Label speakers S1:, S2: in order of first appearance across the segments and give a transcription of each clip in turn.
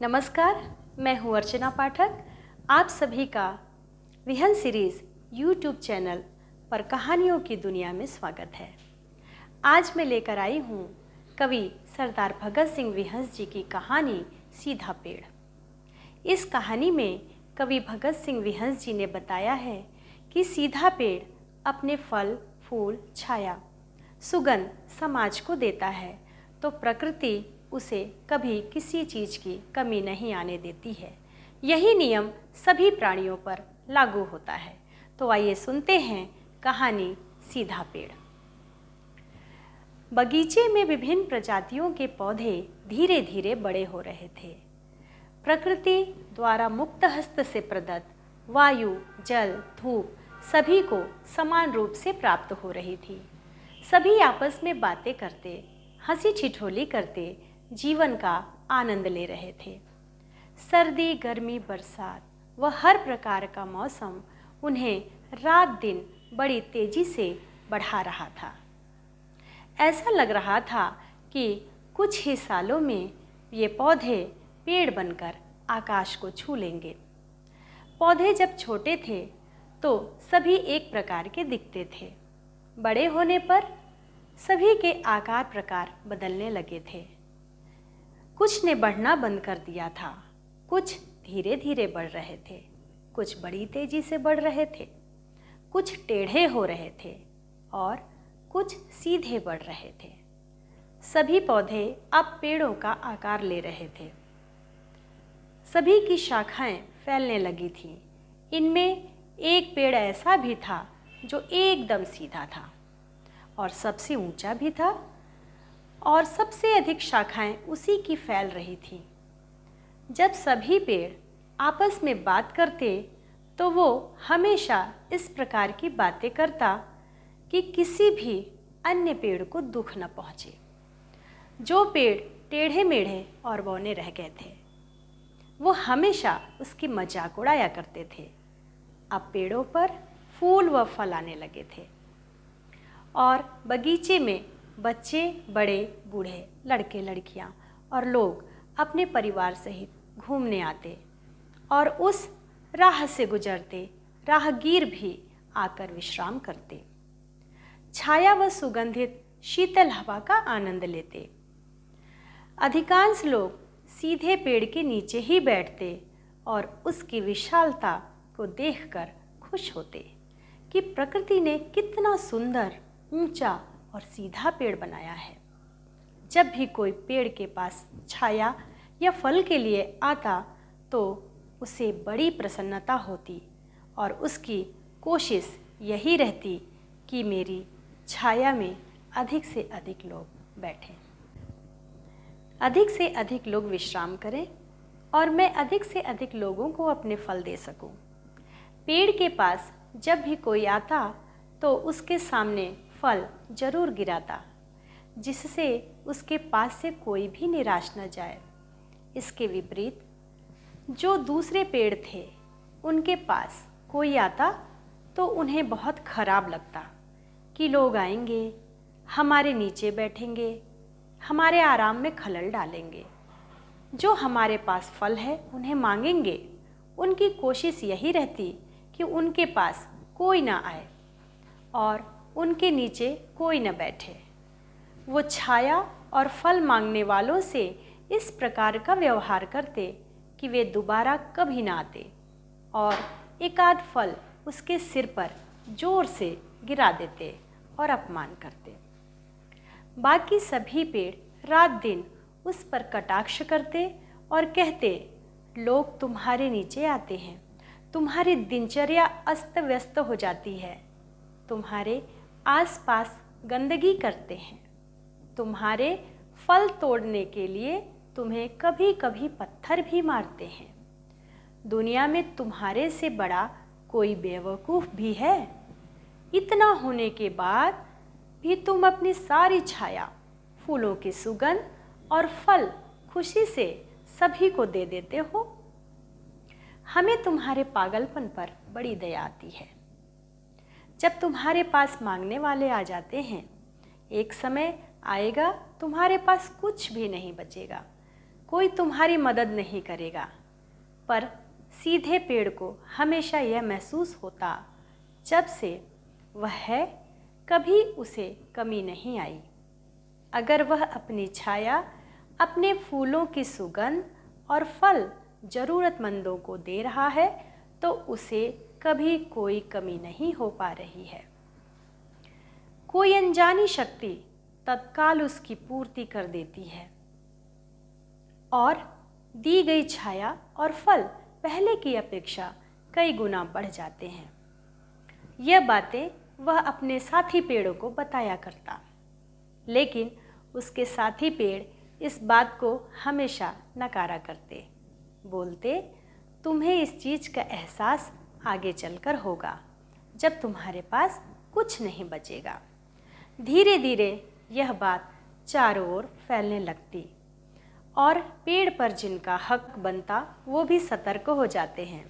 S1: नमस्कार, मैं हूँ अर्चना पाठक। आप सभी का विहंग सीरीज़ यूट्यूब चैनल पर कहानियों की दुनिया में स्वागत है। आज मैं लेकर आई हूँ कवि सरदार भगत सिंह विहंग जी की कहानी सीधा पेड़। इस कहानी में कवि भगत सिंह विहंग जी ने बताया है कि सीधा पेड़ अपने फल, फूल, छाया, सुगंध समाज को देता है तो प्रकृति उसे कभी किसी चीज़ की कमी नहीं आने देती है। यही नियम सभी प्राणियों पर लागू होता है। तो आइए सुनते हैं कहानी सीधा पेड़। बगीचे में विभिन्न प्रजातियों के पौधे धीरे धीरे बड़े हो रहे थे। प्रकृति द्वारा मुक्त हस्त से प्रदत्त वायु, जल, धूप सभी को समान रूप से प्राप्त हो रही थी। सभी आपस में बातें करते, हंसी ठिठोली करते जीवन का आनंद ले रहे थे। सर्दी, गर्मी, बरसात व हर प्रकार का मौसम उन्हें रात दिन बड़ी तेजी से बढ़ा रहा था। ऐसा लग रहा था कि कुछ ही सालों में ये पौधे पेड़ बनकर आकाश को छू लेंगे। पौधे जब छोटे थे तो सभी एक प्रकार के दिखते थे। बड़े होने पर सभी के आकार प्रकार बदलने लगे थे। कुछ ने बढ़ना बंद कर दिया था, कुछ धीरे धीरे बढ़ रहे थे, कुछ बड़ी तेजी से बढ़ रहे थे, कुछ टेढ़े हो रहे थे और कुछ सीधे बढ़ रहे थे। सभी पौधे अब पेड़ों का आकार ले रहे थे। सभी की शाखाएं फैलने लगी थीं। इनमें एक पेड़ ऐसा भी था जो एकदम सीधा था और सबसे ऊंचा भी था और सबसे अधिक शाखाएं उसी की फैल रही थीं। जब सभी पेड़ आपस में बात करते तो वो हमेशा इस प्रकार की बातें करता कि किसी भी अन्य पेड़ को दुख न पहुँचे। जो पेड़ टेढ़े मेढ़े और बौने रह गए थे वो हमेशा उसकी मजाक उड़ाया करते थे। अब पेड़ों पर फूल व फल आने लगे थे और बगीचे में बच्चे, बड़े, बूढ़े, लड़के, लड़कियां और लोग अपने परिवार सहित घूमने आते और उस राह से गुजरते राहगीर भी आकर विश्राम करते, छाया व सुगंधित शीतल हवा का आनंद लेते। अधिकांश लोग सीधे पेड़ के नीचे ही बैठते और उसकी विशालता को देखकर खुश होते कि प्रकृति ने कितना सुंदर, ऊंचा और सीधा पेड़ बनाया है। जब भी कोई पेड़ के पास छाया या फल के लिए आता तो उसे बड़ी प्रसन्नता होती और उसकी कोशिश यही रहती कि मेरी छाया में अधिक से अधिक लोग बैठें, अधिक से अधिक लोग विश्राम करें और मैं अधिक से अधिक लोगों को अपने फल दे सकूं। पेड़ के पास जब भी कोई आता तो उसके सामने फल जरूर गिराता जिससे उसके पास से कोई भी निराश न जाए। इसके विपरीत जो दूसरे पेड़ थे उनके पास कोई आता तो उन्हें बहुत खराब लगता कि लोग आएंगे, हमारे नीचे बैठेंगे, हमारे आराम में खलल डालेंगे। जो हमारे पास फल है उन्हें मांगेंगे। उनकी कोशिश यही रहती कि उनके पास कोई ना आए और उनके नीचे कोई न बैठे। वो छाया और फल मांगने वालों से इस प्रकार का व्यवहार करते कि वे दोबारा कभी ना आते और एक आध फल उसके सिर पर जोर से गिरा देते और अपमान करते। बाकी सभी पेड़ रात दिन उस पर कटाक्ष करते और कहते, लोग तुम्हारे नीचे आते हैं, तुम्हारी दिनचर्या अस्त व्यस्त हो जाती है, तुम्हारे आसपास गंदगी करते हैं, तुम्हारे फल तोड़ने के लिए तुम्हें कभी कभी पत्थर भी मारते हैं। दुनिया में तुम्हारे से बड़ा कोई बेवकूफ़ भी है? इतना होने के बाद भी तुम अपनी सारी छाया, फूलों की सुगंध और फल खुशी से सभी को दे देते हो। हमें तुम्हारे पागलपन पर बड़ी दया आती है। जब तुम्हारे पास मांगने वाले आ जाते हैं, एक समय आएगा तुम्हारे पास कुछ भी नहीं बचेगा। कोई तुम्हारी मदद नहीं करेगा। पर सीधे पेड़ को हमेशा यह महसूस होता, जब से वह है कभी उसे कमी नहीं आई। अगर वह अपनी छाया, अपने फूलों की सुगंध और फल जरूरतमंदों को दे रहा है तो उसे कभी कोई कमी नहीं हो पा रही है। कोई अनजानी शक्ति तत्काल उसकी पूर्ति कर देती है और दी गई छाया और फल पहले की अपेक्षा कई गुना बढ़ जाते हैं। यह बातें वह अपने साथी पेड़ों को बताया करता, लेकिन उसके साथी पेड़ इस बात को हमेशा नकारा करते, बोलते, तुम्हें इस चीज़ का एहसास आगे चलकर होगा जब तुम्हारे पास कुछ नहीं बचेगा। धीरे धीरे यह बात चारों ओर फैलने लगती और पेड़ पर जिनका हक बनता वो भी सतर्क हो जाते हैं।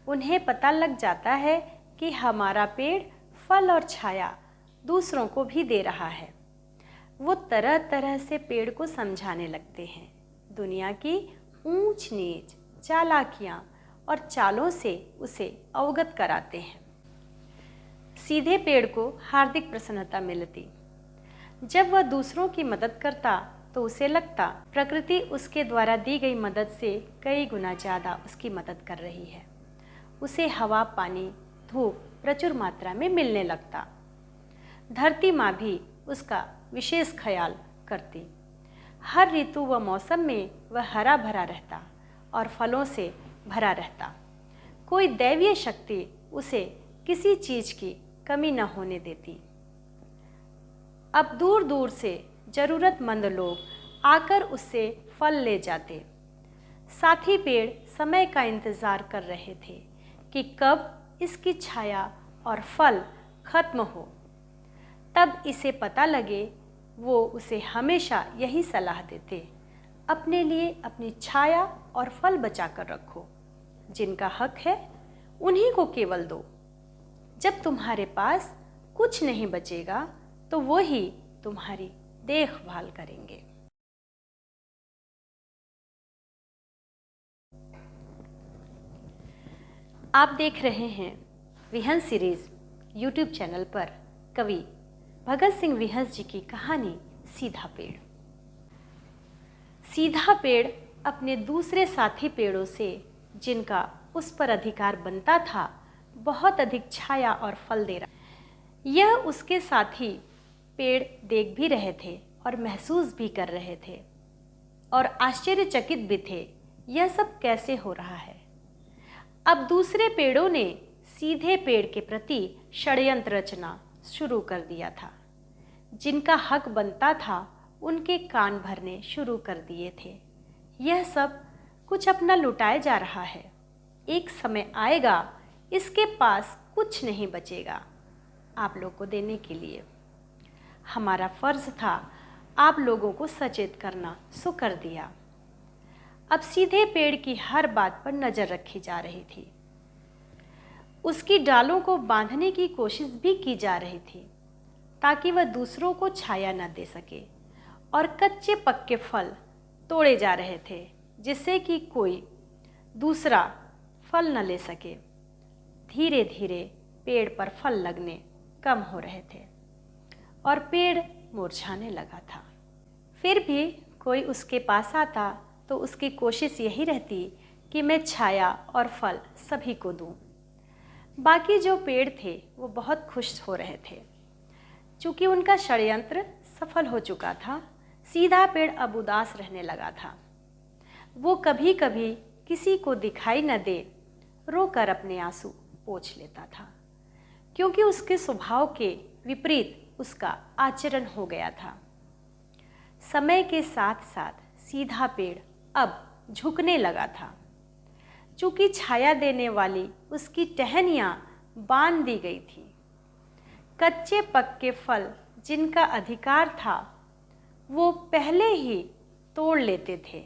S1: उन्हें पता लग जाता है कि हमारा पेड़ फल और छाया दूसरों को भी दे रहा है। वो तरह तरह से पेड़ को समझाने लगते हैं, दुनिया की ऊंच नीच, चालाकियाँ और चालों से उसे अवगत कराते हैं। सीधे पेड़ को हार्दिक प्रसन्नता मिलती। जब वह दूसरों की मदद करता तो उसे लगता प्रकृति उसके द्वारा दी गई मदद से कई गुना ज़्यादा उसकी मदद कर रही है। उसे हवा, पानी, धूप प्रचुर मात्रा में मिलने लगता। धरती माँ भी उसका विशेष ख्याल करती। हर ऋतु व मौसम में वह हरा भरा रहता और फलों से भरा रहता। कोई दैवीय शक्ति उसे किसी चीज़ की कमी न होने देती। अब दूर दूर से ज़रूरतमंद लोग आकर उससे फल ले जाते। साथी पेड़ समय का इंतज़ार कर रहे थे कि कब इसकी छाया और फल खत्म हो, तब इसे पता लगे। वो उसे हमेशा यही सलाह देते, अपने लिए अपनी छाया और फल बचा कर रखो। जिनका हक है उन्हीं को केवल दो। जब तुम्हारे पास कुछ नहीं बचेगा तो वो ही तुम्हारी देखभाल करेंगे। आप देख रहे हैं विहंस सीरीज यूट्यूब चैनल पर कवि भगत सिंह विहंस जी की कहानी सीधा पेड़। सीधा पेड़ अपने दूसरे साथी पेड़ों से, जिनका उस पर अधिकार बनता था, बहुत अधिक छाया और फल दे रहा। यह उसके साथी पेड़ देख भी रहे थे और महसूस भी कर रहे थे और आश्चर्यचकित भी थे, यह सब कैसे हो रहा है। अब दूसरे पेड़ों ने सीधे पेड़ के प्रति षड्यंत्र रचना शुरू कर दिया था। जिनका हक बनता था उनके कान भरने शुरू कर दिए थे। यह सब कुछ अपना लुटाए जा रहा है। एक समय आएगा इसके पास कुछ नहीं बचेगा आप लोग को देने के लिए। हमारा फर्ज था आप लोगों को सचेत करना, सो कर दिया। अब सीधे पेड़ की हर बात पर नज़र रखी जा रही थी। उसकी डालों को बांधने की कोशिश भी की जा रही थी ताकि वह दूसरों को छाया न दे सके, और कच्चे पक्के फल तोड़े जा रहे थे जिससे कि कोई दूसरा फल न ले सके। धीरे धीरे पेड़ पर फल लगने कम हो रहे थे और पेड़ मुरझाने लगा था। फिर भी कोई उसके पास आता तो उसकी कोशिश यही रहती कि मैं छाया और फल सभी को दूं। बाकी जो पेड़ थे वो बहुत खुश हो रहे थे। चूँकि उनका षड्यंत्र सफल हो चुका था, सीधा पेड़ अब उदास रहने लगा था। वो कभी कभी किसी को दिखाई न दे रोकर अपने आंसू पोंछ लेता था, क्योंकि उसके स्वभाव के विपरीत उसका आचरण हो गया था। समय के साथ साथ सीधा पेड़ अब झुकने लगा था। चूँकि छाया देने वाली उसकी टहनियाँ बांध दी गई थी। कच्चे पक्के फल जिनका अधिकार था वो पहले ही तोड़ लेते थे।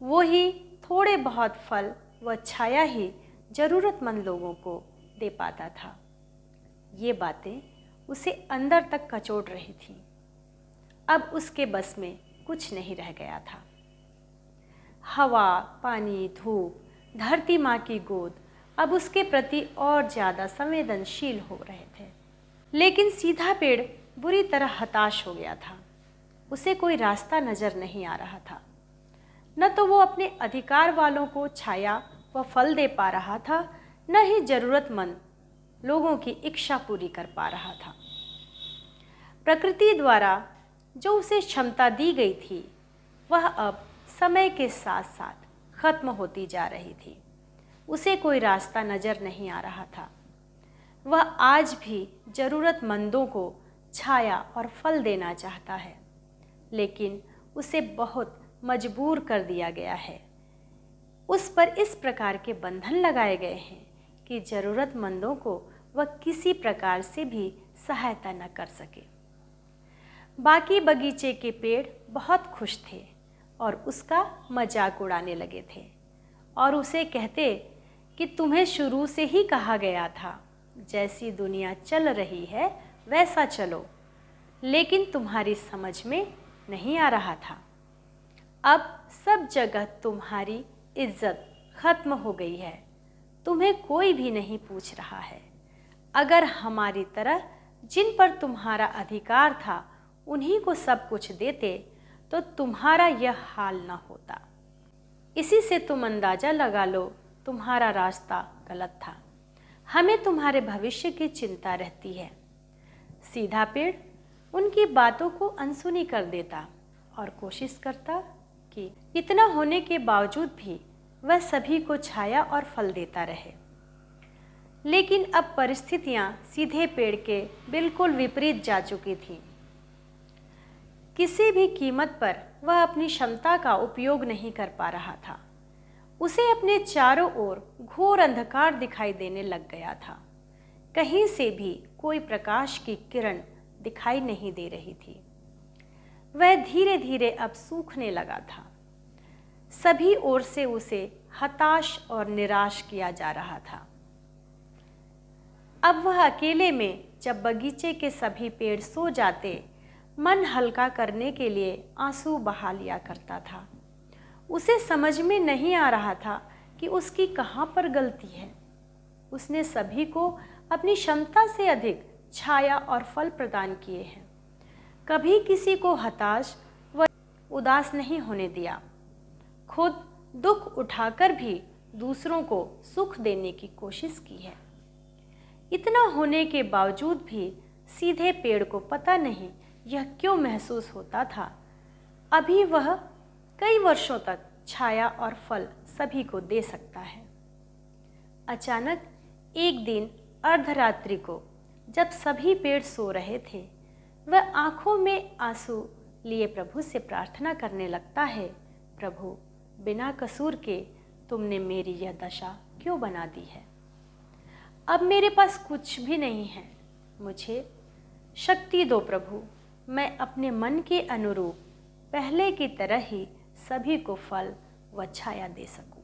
S1: वो ही थोड़े बहुत फल व छाया ही ज़रूरतमंद लोगों को दे पाता था। ये बातें उसे अंदर तक कचोट रही थी। अब उसके बस में कुछ नहीं रह गया था। हवा, पानी, धूप, धरती माँ की गोद अब उसके प्रति और ज़्यादा संवेदनशील हो रहे थे। लेकिन सीधा पेड़ बुरी तरह हताश हो गया था। उसे कोई रास्ता नजर नहीं आ रहा था। न तो वो अपने अधिकार वालों को छाया व फल दे पा रहा था, न ही जरूरतमंद लोगों की इच्छा पूरी कर पा रहा था। प्रकृति द्वारा जो उसे क्षमता दी गई थी वह अब समय के साथ साथ खत्म होती जा रही थी। उसे कोई रास्ता नजर नहीं आ रहा था। वह आज भी जरूरतमंदों को छाया और फल देना चाहता है, लेकिन उसे बहुत मजबूर कर दिया गया है। उस पर इस प्रकार के बंधन लगाए गए हैं कि जरूरतमंदों को वह किसी प्रकार से भी सहायता न कर सके। बाकी बगीचे के पेड़ बहुत खुश थे और उसका मजाक उड़ाने लगे थे और उसे कहते कि तुम्हें शुरू से ही कहा गया था, जैसी दुनिया चल रही है वैसा चलो, लेकिन तुम्हारी समझ में नहीं आ रहा था। अब सब जगह तुम्हारी इज्जत खत्म हो गई है, तुम्हें कोई भी नहीं पूछ रहा है। अगर हमारी तरह जिन पर तुम्हारा अधिकार था उन्हीं को सब कुछ देते तो तुम्हारा यह हाल न होता। इसी से तुम अंदाजा लगा लो तुम्हारा रास्ता गलत था। हमें तुम्हारे भविष्य की चिंता रहती है। सीधा पेड़ उनकी बातों को अनसुनी कर देता और कोशिश करता कि इतना होने के बावजूद भी वह सभी को छाया और फल देता रहे। लेकिन अब परिस्थितियां सीधे पेड़ के बिल्कुल विपरीत जा चुकी थीं। किसी भी कीमत पर वह अपनी क्षमता का उपयोग नहीं कर पा रहा था। उसे अपने चारों ओर घोर अंधकार दिखाई देने लग गया था। कहीं से भी कोई प्रकाश की किरण दिखाई नहीं दे रही थी। वह धीरे धीरे अब सूखने लगा था। सभी ओर से उसे हताश और निराश किया जा रहा था। अब वह अकेले में जब बगीचे के सभी पेड़ सो जाते, मन हल्का करने के लिए आंसू बहा लिया करता था। उसे समझ में नहीं आ रहा था कि उसकी कहाँ पर गलती है। उसने सभी को अपनी क्षमता से अधिक छाया और फल प्रदान किए हैं। कभी किसी को हताश व उदास नहीं होने दिया। खुद दुख उठाकर भी दूसरों को सुख देने की कोशिश की है। इतना होने के बावजूद भी सीधे पेड़ को पता नहीं यह क्यों महसूस होता था। अभी वह कई वर्षों तक छाया और फल सभी को दे सकता है। अचानक एक दिन अर्धरात्रि को जब सभी पेड़ सो रहे थे, वह आंखों में आंसू लिए प्रभु से प्रार्थना करने लगता है, प्रभु, बिना कसूर के तुमने मेरी यह दशा क्यों बना दी है। अब मेरे पास कुछ भी नहीं है। मुझे शक्ति दो प्रभु, मैं अपने मन के अनुरूप पहले की तरह ही सभी को फल व छाया दे सकूं।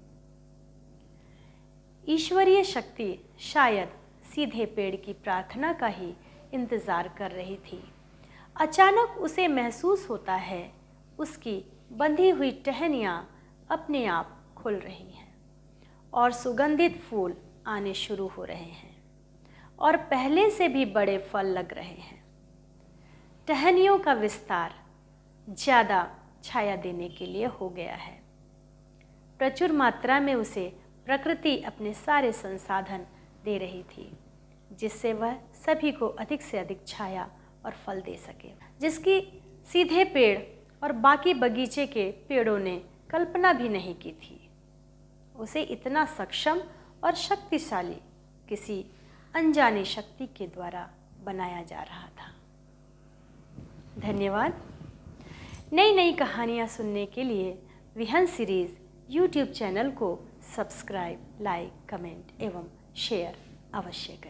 S1: ईश्वरीय शक्ति शायद सीधे पेड़ की प्रार्थना का ही इंतजार कर रही थी। अचानक उसे महसूस होता है उसकी बंधी हुई टहनियाँ अपने आप खुल रही हैं और सुगंधित फूल आने शुरू हो रहे हैं और पहले से भी बड़े फल लग रहे हैं। टहनियों का विस्तार ज़्यादा छाया देने के लिए हो गया है। प्रचुर मात्रा में उसे प्रकृति अपने सारे संसाधन दे रही थी, जिससे वह सभी को अधिक से अधिक छाया और फल दे सके, जिसकी सीधे पेड़ और बाकी बगीचे के पेड़ों ने कल्पना भी नहीं की थी। उसे इतना सक्षम और शक्तिशाली किसी अनजानी शक्ति के द्वारा बनाया जा रहा था। धन्यवाद। नई नई कहानियाँ सुनने के लिए विहंस सीरीज़ यूट्यूब चैनल को सब्सक्राइब, लाइक, कमेंट एवं शेयर अवश्य करें।